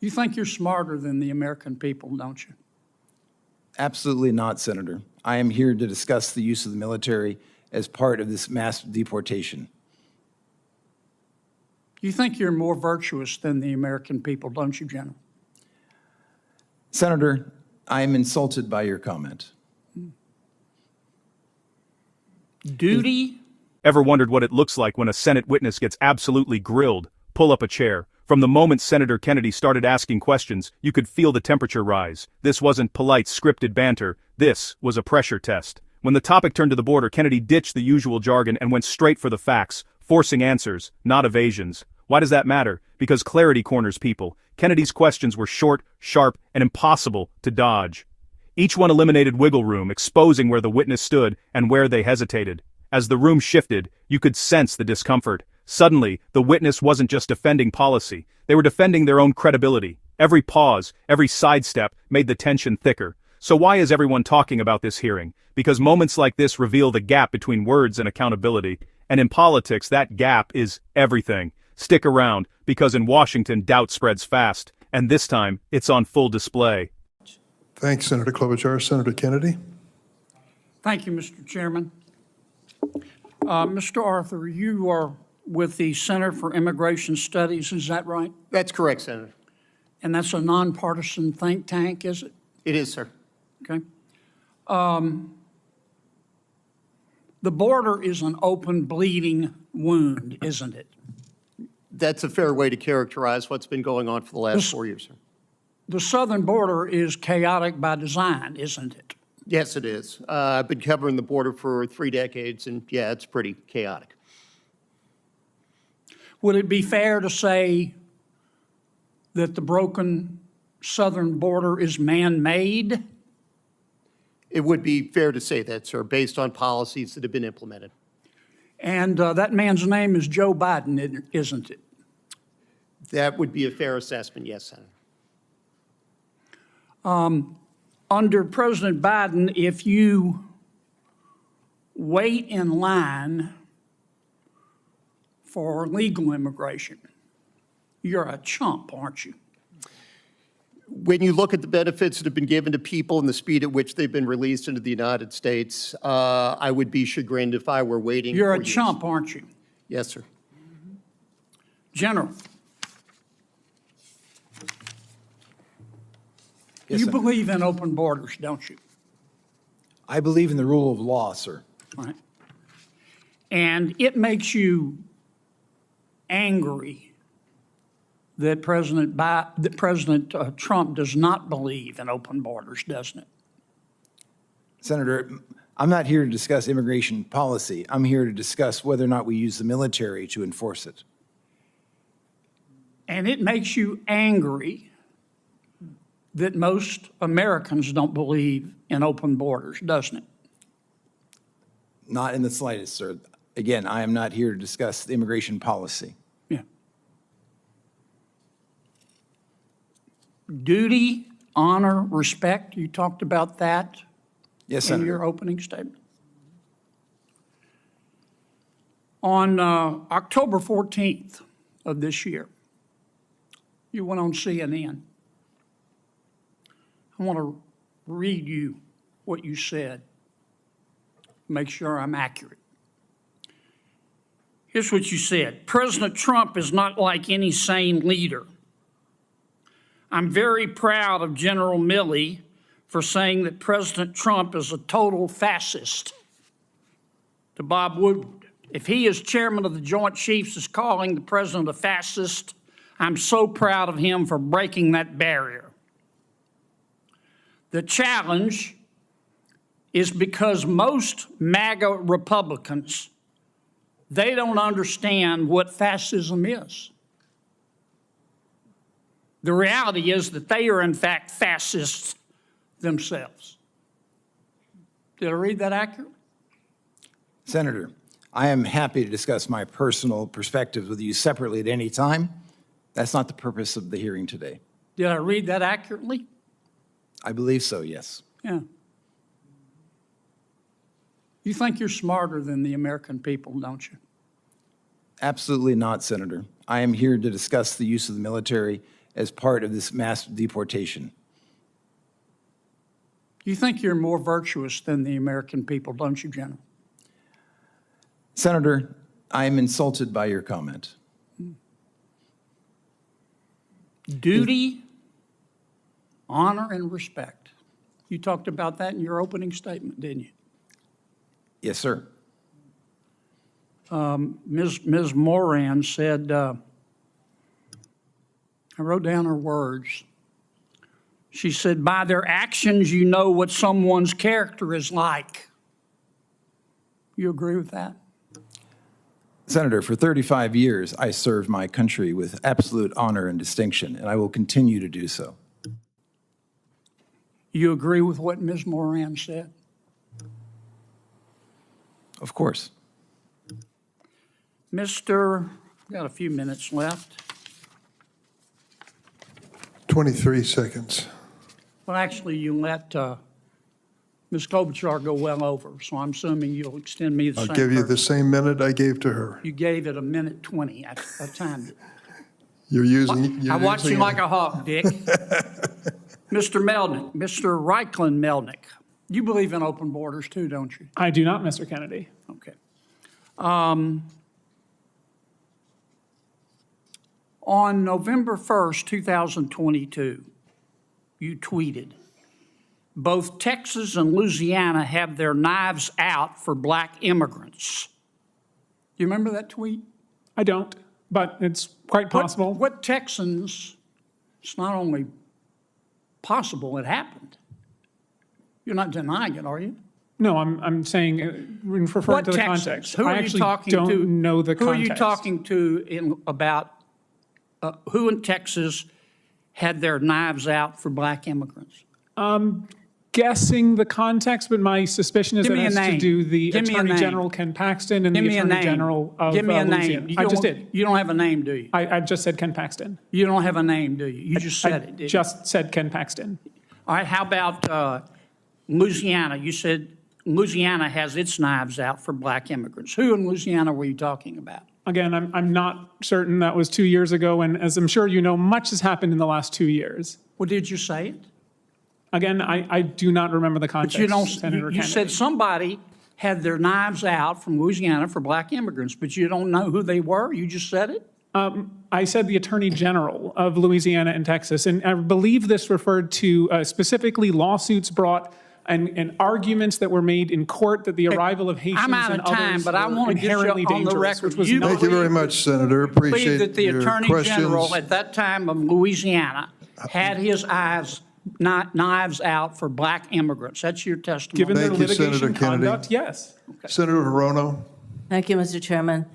You think you're smarter than the American people, don't you? Absolutely not, Senator. I am here to discuss the use of the military as part of this mass deportation. You think you're more virtuous than the American people, don't you, General? Senator, I am insulted by your comment. Duty? Ever wondered what it looks like when a Senate witness gets absolutely grilled? Pull up a chair. From the moment Senator Kennedy started asking questions, you could feel the temperature rise. This wasn't polite, scripted banter. This was a pressure test. When the topic turned to the border, Kennedy ditched the usual jargon and went straight for the facts, forcing answers, not evasions. Why does that matter? Because clarity corners people. Kennedy's questions were short, sharp, and impossible to dodge. Each one eliminated wiggle room, exposing where the witness stood and where they hesitated. As the room shifted, you could sense the discomfort. Suddenly, the witness wasn't just defending policy. They were defending their own credibility. Every pause, every sidestep made the tension thicker. So why is everyone talking about this hearing? Because moments like this reveal the gap between words and accountability. And in politics, that gap is everything. Stick around, because in Washington, doubt spreads fast. And this time, it's on full display. Thanks, Senator Klobuchar. Senator Kennedy. Thank you, Mr. Chairman. Mr. Arthur, you are with the Center for Immigration Studies, is that right? That's correct, Senator. And that's a nonpartisan think tank, is it? It is, sir. Okay. The border is an open, bleeding wound, isn't it? That's a fair way to characterize what's been going on for the last 4 years, sir. The southern border is chaotic by design, isn't it? Yes, it is. I've been covering the border for 3 decades, and yeah, it's pretty chaotic. Would it be fair to say that the broken southern border is man-made? It would be fair to say that, sir, based on policies that have been implemented. And that man's name is Joe Biden, isn't it? That would be a fair assessment, yes, Senator. Under President Biden, if you wait in line for legal immigration, you're a chump, aren't you? When you look at the benefits that have been given to people and the speed at which they've been released into the United States, I would be chagrined if I were waiting. You're for a years. chump, aren't you? Yes, sir. General, Yes, you Senator. believe in open borders, don't you? I believe in the rule of law, sir. Right. And it makes you angry that President Trump does not believe in open borders, doesn't it? Senator, I'm not here to discuss immigration policy. I'm here to discuss whether or not we use the military to enforce it. And it makes you angry that most Americans don't believe in open borders, doesn't it? Not in the slightest, sir. Again, I am not here to discuss the immigration policy. Yeah. Duty, honor, respect, you talked about that Yes, in Senator. your opening statement. On October 14th of this year, you went on CNN. I want to read you what you said, make sure I'm accurate. Here's what you said. President Trump is not like any sane leader. I'm very proud of General Milley for saying that President Trump is a total fascist. To Bob Woodward, if he, as chairman of the Joint Chiefs, is calling the president a fascist, I'm so proud of him for breaking that barrier. The challenge is because most MAGA Republicans, they don't understand what fascism is. The reality is that they are, in fact, fascists themselves. Did I read that accurately? Senator, I am happy to discuss my personal perspectives with you separately at any time. That's not the purpose of the hearing today. Did I read that accurately? I believe so, yes. Yeah. You think you're smarter than the American people, don't you? Absolutely not, Senator. I am here to discuss the use of the military as part of this mass deportation. You think you're more virtuous than the American people, don't you, General? Senator, I am insulted by your comment. Duty, honor, and respect. You talked about that in your opening statement, didn't you? Yes, sir. Ms. Moran said, I wrote down her words. She said, by their actions, you know what someone's character is like. You agree with that? Senator, for 35 years, I served my country with absolute honor and distinction, and I will continue to do so. You agree with what Ms. Moran said? Of course. Mr., we've got a few minutes left. 23 seconds. Well, actually, you let Ms. Klobuchar go well over, so I'm assuming you'll extend me the I'll same. give you the courtesy. same minute I gave to her. You gave it a minute 20. I timed it. You're using. I watch you using like a hawk, Dick. Mr. Melnick, Mr. Reichlin Melnick, you believe in open borders too, don't you? I do not, Mr. Kennedy. Okay. On November 1st, 2022, you tweeted, both Texas and Louisiana have their knives out for black immigrants. Do you remember that tweet? I don't, but it's quite possible. What Texans, it's not only possible, it happened. You're not denying it, are you? No, I'm saying, referring What to the Texans? context. Who I are you actually talking don't to? know the Who context. are you talking to about who in Texas had their knives out for black immigrants? Guessing the context, but my suspicion is Give that me it a has to name. do the Give me a Attorney name. General Ken Paxton and Give the me a Attorney name. General of Give me a Louisiana. name. I just did. You don't have a name, do you? I just said Ken Paxton. You don't have a name, do you? You just said it, didn't you? Just said Ken Paxton. All right, how about Louisiana? You said Louisiana has its knives out for black immigrants. Who in Louisiana were you talking about? Again, I'm not certain. That was 2 years ago, and as I'm sure you know, much has happened in the last 2 years. Well, did you say it? Again, I do not remember the context, But you don't. Senator You Kennedy. said somebody had their knives out from Louisiana for black immigrants, but you don't know who they were? You just said it? I said the Attorney General of Louisiana and Texas, and I believe this referred to specifically lawsuits brought and arguments that were made in court that the arrival of Haitians I'm out and of time, others but I were want to get you inherently on the dangerous, record. which was You not. Thank you very much, Senator. Believe Appreciate that the your Attorney questions. General at that time of Louisiana had his knives out for black immigrants. That's your testimony. Given their Thank you, Senator litigation Kennedy. conduct, yes. Senator Hirono. Thank you, Mr. Chairman.